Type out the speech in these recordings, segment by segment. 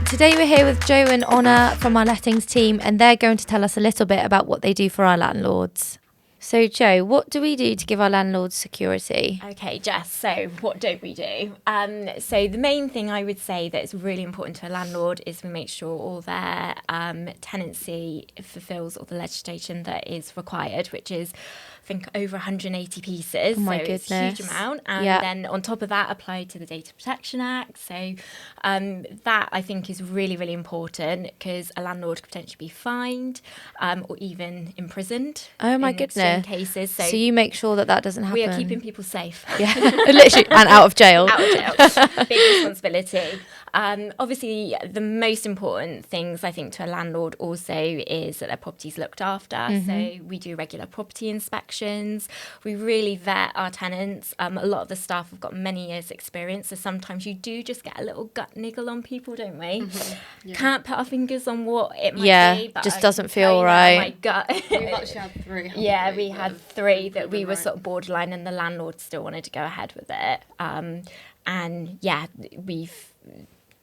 Today we're here with Joe and Honor from our lettings team, and they're going to tell us a little bit about what they do for our landlords. So Joe, what do we do to give our landlords security? Okay, Jess, so what don't we do? So the main thing I would say that is really important to a landlord is we make sure all their tenancy fulfills all the legislation that is required, which is, I think, over 180 pieces. Oh my goodness. It's a huge amount. And then on top of that, applied to the Data Protection Act. So that, I think, is really, really important because a landlord could potentially be fined or even imprisoned. Oh my goodness. Cases. So you make sure that doesn't happen. We are keeping people safe. Yeah, literally, and out of jail. Out of jail. Big responsibility. Obviously, the most important things, I think, to a landlord also is that their property's looked after. Mm-hmm. So we do regular property inspections. We really vet our tenants. A lot of the staff have got many years' experience, so sometimes you do just get a little gut niggle on people, don't we? Mm-hmm. Yeah. Can't put our fingers on what it might be. But just doesn't feel right. My gut. We've actually had 3. We had 3 that we were sort of borderline, and the landlord still wanted to go ahead with it.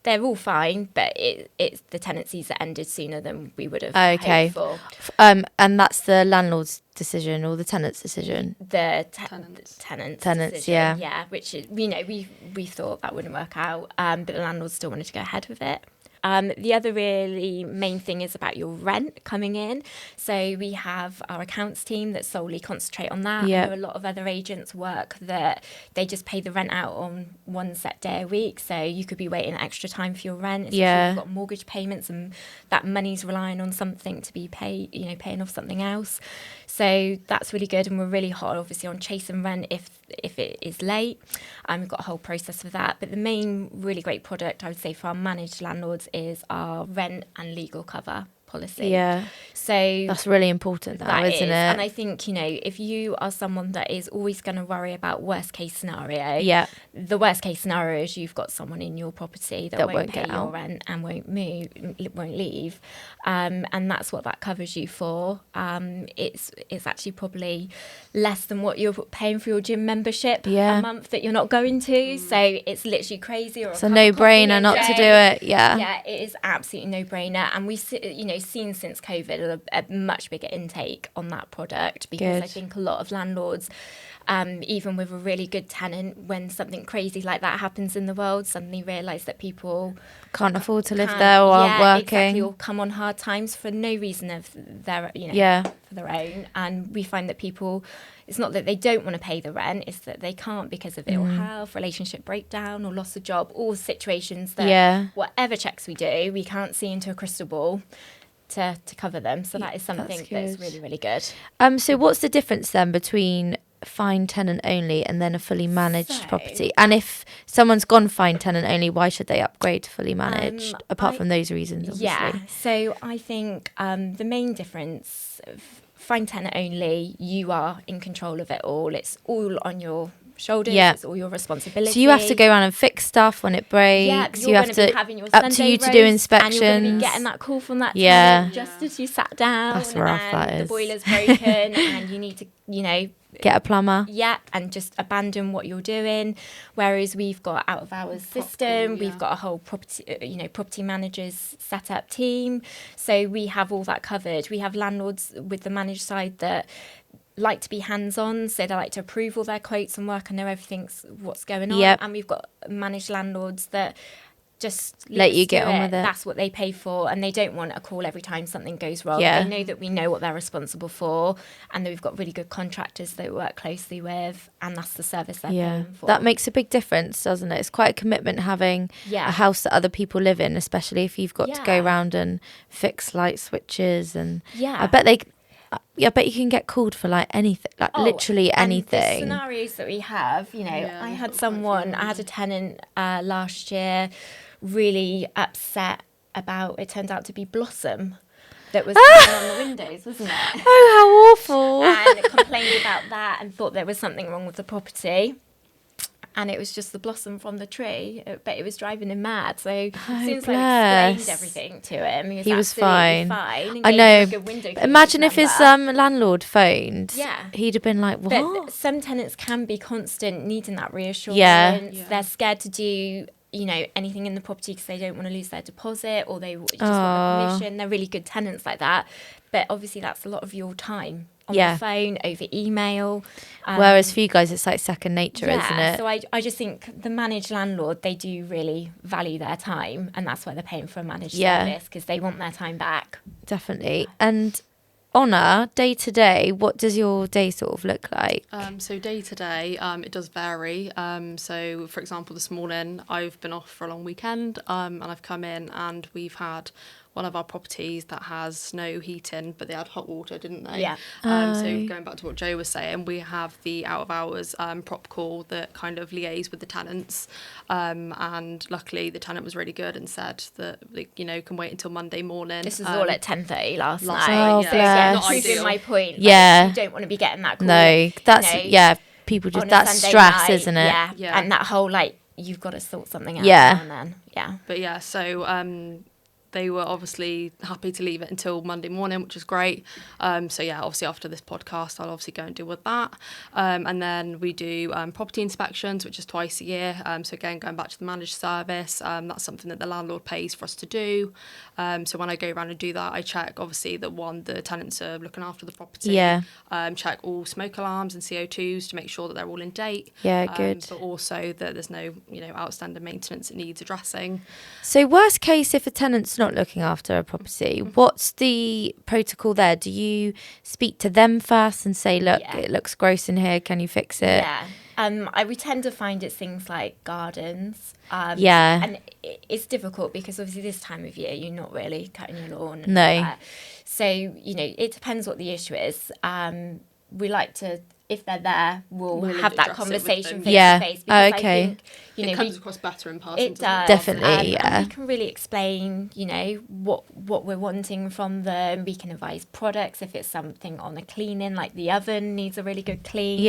They're all fine, but it's the tenancies that ended sooner than we would have hoped for. And that's the landlord's decision or the tenant's decision? The tenant's decision, yeah. Which is, we thought that wouldn't work out, but the landlord still wanted to go ahead with it. The other really main thing is about your rent coming in. So we have our accounts team that solely concentrate on that. Yep. I know a lot of other agents work that they just pay the rent out on one set day a week. So you could be waiting extra time for your rent. Especially if you've got mortgage payments and that money's relying on something to be paid, paying off something else. So that's really good. And we're really hot, obviously, on chasing rent if it is late. We've got a whole process for that. But the main really great product, I would say, for our managed landlords is our rent and legal cover policy. Yeah. So that's really important, isn't it? And I think, if you are someone that is always going to worry about worst case scenario, the worst case scenario is you've got someone in your property that won't pay your rent and won't leave. And that's what that covers you for. It's actually probably less than what you're paying for your gym membership a month that you're not going to. So it's literally crazy. It's a no-brainer not to do it. Yeah, it is absolutely no-brainer. And we seen since COVID a much bigger intake on that product because I think a lot of landlords, even with a really good tenant, when something crazy like that happens in the world, suddenly realise that people can't afford to live there or aren't working. Exactly, or come on hard times for no reason of their, for their own. And we find that people, it's not that they don't want to pay the rent, it's that they can't because of ill health, relationship breakdown, or loss of job, all situations that whatever checks we do, we can't see into a crystal ball to cover them. So that is something that's really, really good. So what's the difference then between Find Tenant Only and then a fully managed property? And if someone's gone Find Tenant Only, why should they upgrade to fully managed, apart from those reasons, obviously? Yeah, so I think the main difference, Find Tenant Only, you are in control of it all. It's all on your shoulders. It's all your responsibility. So you have to go around and fix stuff when it breaks. You have to having your up to you to do inspections. And you're going to be getting that call from that tenant just as you sat down. That's rough, that is. The boiler's broken and you need to, get a plumber. And just abandon what you're doing. Whereas we've got out of hours system, we've got a whole property managers set up team. So we have all that covered. We have landlords with the managed side that like to be hands-on, so they like to approve all their quotes and work and know what's going on. And we've got managed landlords that just let you get on with it. That's what they pay for, and they don't want a call every time something goes wrong. They know that we know what they're responsible for, and that we've got really good contractors that we work closely with, and that's the service they're paying for. That makes a big difference, doesn't it? It's quite a commitment having a house that other people live in, especially if you've got to go around and fix light switches, and I bet you can get called for anything, literally anything. The scenarios that we have, I had a tenant last year really upset about, it turned out to be blossom that was on the windows, wasn't it? Oh, how awful. And complained about that and thought there was something wrong with the property. And it was just the blossom from the tree, but it was driving him mad. So as soon as I explained everything to him, he was fine. I know. Imagine if his landlord phoned. He'd have been like, what? But some tenants can be constant needing that reassurance. They're scared to do anything in the property because they don't want to lose their deposit, or they just want the permission. They're really good tenants like that. But obviously that's a lot of your time on the phone, over email. Whereas for you guys, it's like second nature, isn't it? So I just think the managed landlord, they do really value their time, and that's why they're paying for a managed service, because they want their time back. Definitely. And Honor, day to day, what does your day sort of look like? So day to day, it does vary. So for example, this morning I've been off for a long weekend, and I've come in and we've had one of our properties that has no heating, but they had hot water, didn't they? Yeah. So going back to what Joe was saying, we have the out of hours prop call that kind of liaise with the tenants, and luckily the tenant was really good and said that can wait until Monday morning. This was all at 10:30 last night. Oh, yeah, proving my point. You don't want to be getting that call. No, that's people just that's Sunday stress, night, isn't it? Yeah, and that whole you've got to sort something out. And then But so they were obviously happy to leave it until Monday morning, which is great. Obviously after this podcast, I'll obviously go and deal with that. And then we do property inspections, which is twice a year. So again, going back to the managed service, that's something that the landlord pays for us to do. So when I go around and do that, I check obviously that the tenants are looking after the property. Check all smoke alarms and CO2s to make sure that they're all in date. Good. But also that there's no outstanding maintenance that needs addressing. So worst case, if a tenant's not looking after a property, what's the protocol there? Do you speak to them first and say, look, it looks gross in here, can you fix it? We tend to find it's things like gardens. And it's difficult because obviously this time of year you're not really cutting your lawn. So it depends what the issue is. We like to, if they're there, we'll have that conversation face to face. Because I think, it comes across better in person. It does. Definitely, and we can really explain, what we're wanting from them. We can advise products if it's something on the cleaning, like the oven needs a really good clean.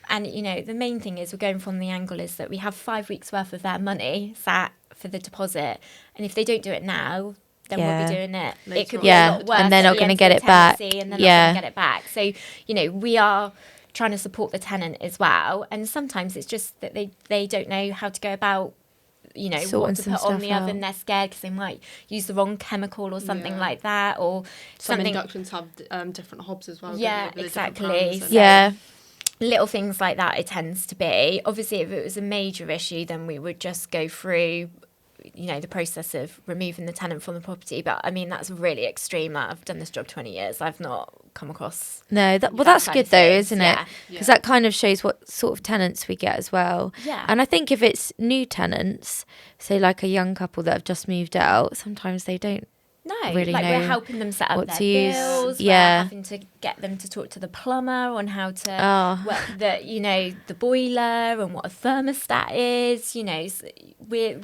And, the main thing is we're going from the angle is that we have 5 weeks worth of their money sat for the deposit. And if they don't do it now, then we'll be doing it. It could be a lot worse. And they're not going to get it back. And they're not going to get it back. So, we are trying to support the tenant as well, and sometimes it's just that they don't know how to go about what to put on the oven. They're scared because they might use the wrong chemical or something like that, or some inductions have different hobs as well. Exactly. Little things like that it tends to be. Obviously if it was a major issue, then we would just go through the process of removing the tenant from the property. But I mean, that's really extreme. I've done this job 20 years. I've not come across. No, that's good though, isn't it? Because that kind of shows what sort of tenants we get as well. And I think if it's new tenants, say like a young couple that have just moved out, sometimes they don't really know we're helping them set up their bills. We're having to get them to talk to the plumber on how to work the boiler and what a thermostat is. We're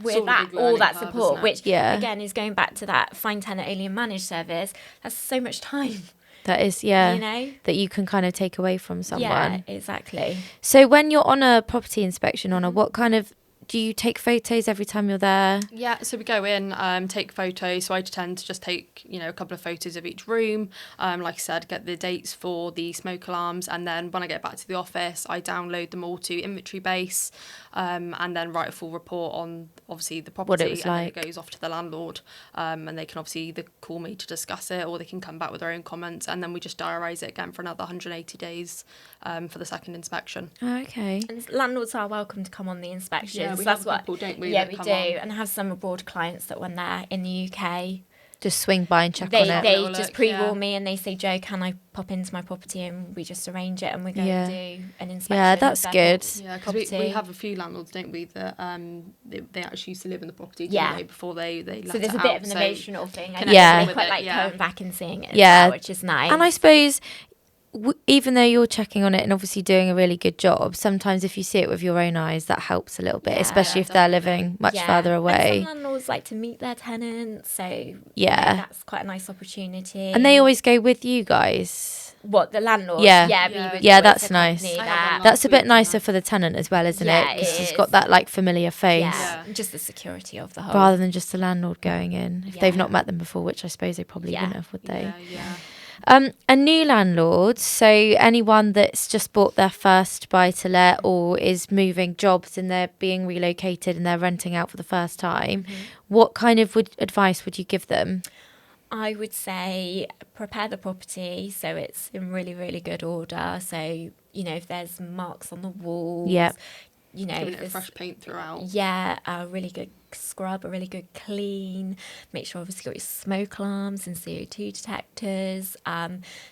all that support, which again is going back to that Find Tenant Only and Managed service. That's so much time. That is, that you can kind of take away from someone. Yeah, exactly. So when you're on a property inspection, what kind of do you take photos every time you're there? Yeah, so we go in, take photos. So I tend to just take, a couple of photos of each room. Like I said, get the dates for the smoke alarms. And then when I get back to the office, I download them all to Inventory Base, and then write a full report on, obviously, the property. What it was like. Then it goes off to the landlord. And they can obviously either call me to discuss it, or they can come back with their own comments. And then we just diarise it again for another 180 days for the second inspection. Okay. And landlords are welcome to come on the inspection. Yeah, we have people, don't we? Yeah, we do. And have some abroad clients that when they're in the UK, just swing by and check on it. They just pre-warn me and they say, Joe, can I pop into my property? And we just arrange it and we go and do an inspection. Yeah, that's good. Yeah, because we have a few landlords, don't we, that they actually used to live in the property, didn't they, before they left it out. So there's a bit of an emotional thing. They quite like going back and seeing it as well, which is nice. And I suppose even though you're checking on it and obviously doing a really good job, sometimes if you see it with your own eyes, that helps a little bit, especially if they're living much further away. And some landlords like to meet their tenants, so that's quite a nice opportunity. And they always go with you guys. What, the landlord? Yeah, that's nice. That's a bit nicer for the tenant as well, isn't it? Because he's got that like familiar face. Yeah, just the security of the whole. Rather than just the landlord going in. If they've not met them before, which I suppose they probably wouldn't have, would they? A new landlord, so anyone that's just bought their first buy-to-let or is moving jobs and they're being relocated and they're renting out for the first time, what kind of advice would you give them? I would say prepare the property so it's in really, really good order. So, if there's marks on the walls, giving it a fresh paint throughout. Yeah, a really good scrub, a really good clean. Make sure obviously you got your smoke alarms and CO2 detectors.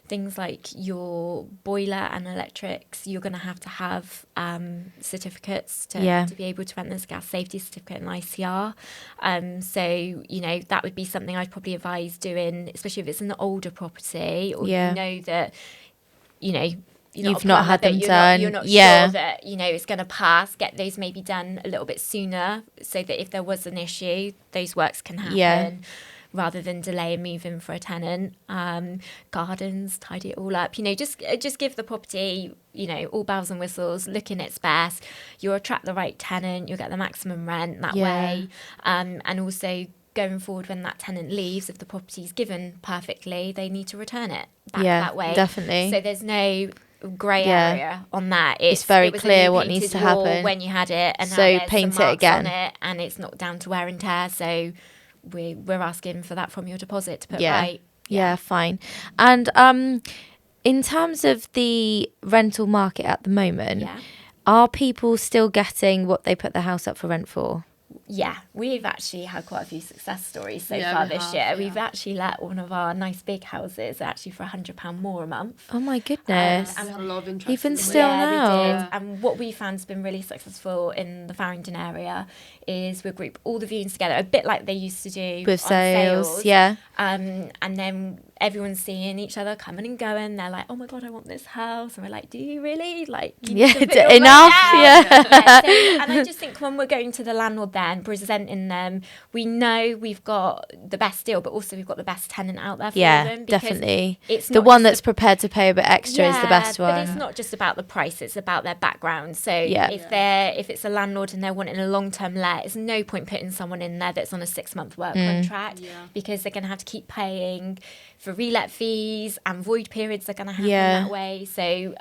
Things like your boiler and electrics, you're going to have certificates to be able to rent this, gas safety certificate and ICR. So, that would be something I'd probably advise doing, especially if it's an older property or you know that, you've not had them done. You're not sure that, it's going to pass. Get those maybe done a little bit sooner so that if there was an issue, those works can happen rather than delay moving for a tenant. Gardens, tidy it all up. Just give the property, all bells and whistles, look in its best. You'll attract the right tenant. You'll get the maximum rent that way. And also going forward, when that tenant leaves, if the property's given perfectly, they need to return it back that way. Definitely. So there's no grey area on that. It's very clear what needs to happen when you had it, and so paint it again on it, and it's not down to wear and tear. So we're asking for that from your deposit to put right. Fine. And in terms of the rental market at the moment, are people still getting what they put the house up for rent for? Yeah, we've actually had quite a few success stories so far this year. Yeah. We've actually let one of our nice big houses actually for £100 more a month. Oh my goodness. And had a lot of interest. Even still now. We did. And what we found has been really successful in the Farringdon area is we group all the viewings together, a bit like they used to do with on sales. And then everyone's seeing each other coming and going. They're like, oh my God, I want this house. And we're like, do you really? Like, enough. And I just think when we're going to the landlord there and presenting them, we know we've got the best deal, but also we've got the best tenant out there for them. Definitely. It's the one that's prepared to pay a bit extra is the best one. But it's not just about the price, it's about their background. So if it's a landlord and they're wanting a long-term let, it's no point putting someone in there that's on a 6-month work contract because they're going to have to keep paying for relet fees, and void periods are going to happen that way. So,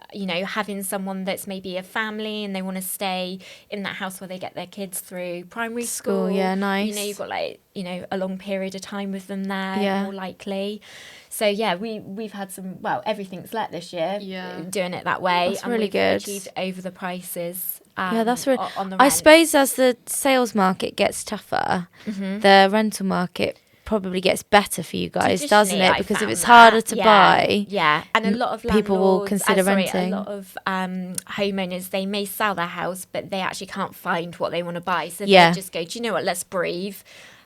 having someone that's maybe a family and they want to stay in that house where they get their kids through primary school. Yeah, nice. You've got a long period of time with them there, more likely. So we've had some, everything's let this year, doing it that way. That's really good. Achieved over the prices. That's really. On the rent. I suppose as the sales market gets tougher, the rental market probably gets better for you guys, doesn't it? Because if it's harder to buy, and a lot of people will consider renting. A lot of homeowners, they may sell their house, but they actually can't find what they want to buy, so they just go, do you know what? Let's breathe.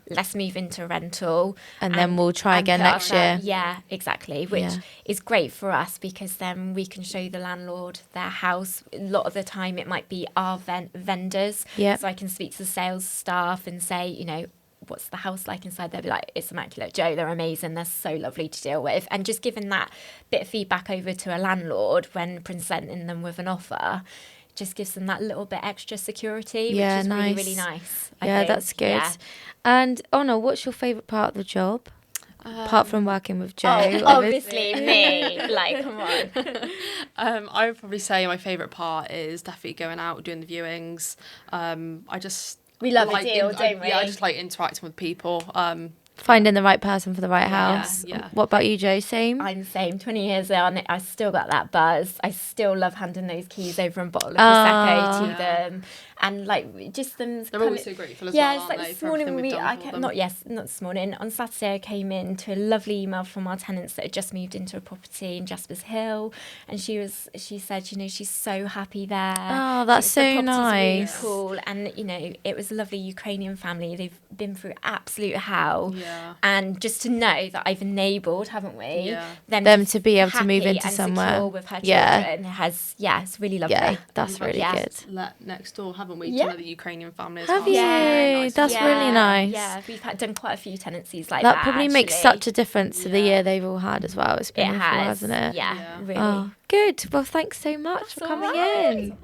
Let's move into rental. And then we'll try again next year. Yeah, exactly. Which is great for us because then we can show the landlord their house. A lot of the time it might be our vendors. Yeah. So I can speak to the sales staff and say, what's the house like inside? They'll be like, it's immaculate. Joe, they're amazing. They're so lovely to deal with. And just giving that bit of feedback over to a landlord when presenting them with an offer just gives them that little bit extra security, which is really, really nice. I think. That's good. Yeah. And Honor, what's your favourite part of the job? Apart from working with Joe. Obviously me. Like, come on. I would probably say my favourite part is definitely going out, doing the viewings. We love a deal, don't we? Yeah, I just like interacting with people. Finding the right person for the right house. Yeah. What about you, Joe? Same? I'm the same. 20 years on, I still got that buzz. I still love handing those keys over and bottle of Prosecco to them. And just them. They're always so grateful as well. Yeah, it's like this morning not this morning. On Saturday, I came in to a lovely email from our tenants that had just moved into a property in Jaspers Hill, and she said, she's so happy there. Oh, that's so nice. Really cool, and it was a lovely Ukrainian family. They've been through absolute hell, and just to know that I've enabled, haven't we? Yeah. Them to be able to move into somewhere with her children it's really lovely. Yeah, that's really good. Let next door, haven't we? To another Ukrainian family as well. Have you? Nice. That's really nice. Yeah, we've done quite a few tenancies like that. That probably makes such a difference to the year they've all had as well. It's been wonderful, hasn't it? Yeah, really. Oh, good. Well, thanks so much for coming in.